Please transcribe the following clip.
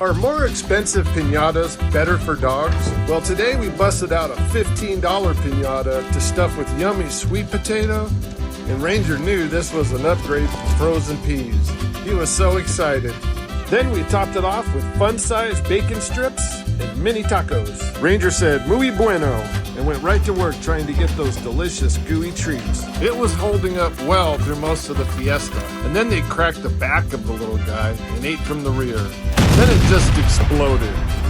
Are more expensive piñatas better for dogs? Well, today we busted out a $15 piñata to stuff with yummy sweet potato, and Ranger knew this was an upgrade from frozen peas. He was so excited. Then we topped it off with fun-sized bacon strips and mini tacos. Ranger said, muy bueno, and went right to work trying to get those delicious gooey treats. It was holding up well through most of the fiesta, and then they cracked the back of the little guy and ate from the rear. Then it just exploded.